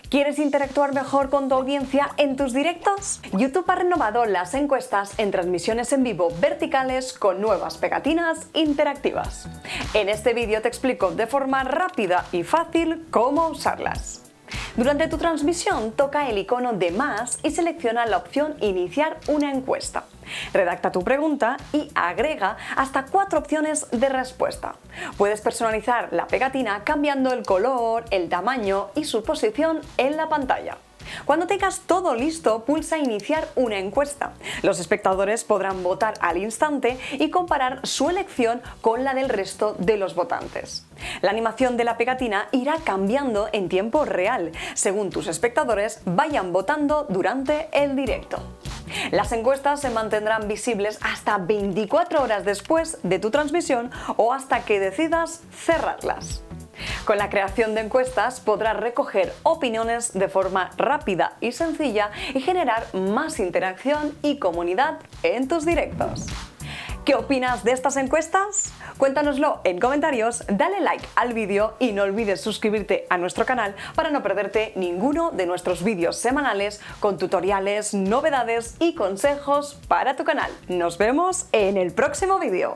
¿Quieres interactuar mejor con tu audiencia en tus directos? YouTube ha renovado las encuestas en transmisiones en vivo verticales con nuevas pegatinas interactivas. En este vídeo te explico de forma rápida y fácil cómo usarlas. Durante tu transmisión, toca el icono de más y selecciona la opción Iniciar una encuesta. Redacta tu pregunta y agrega hasta 4 opciones de respuesta. Puedes personalizar la pegatina cambiando el color, el tamaño y su posición en la pantalla. Cuando tengas todo listo, pulsa Iniciar una encuesta. Los espectadores podrán votar al instante y comparar su elección con la del resto de los votantes. La animación de la pegatina irá cambiando en tiempo real, según tus espectadores vayan votando durante el directo. Las encuestas se mantendrán visibles hasta 24 horas después de tu transmisión o hasta que decidas cerrarlas. Con la creación de encuestas podrás recoger opiniones de forma rápida y sencilla y generar más interacción y comunidad en tus directos. ¿Qué opinas de estas encuestas? Cuéntanoslo en comentarios, dale like al vídeo y no olvides suscribirte a nuestro canal para no perderte ninguno de nuestros vídeos semanales con tutoriales, novedades y consejos para tu canal. Nos vemos en el próximo vídeo.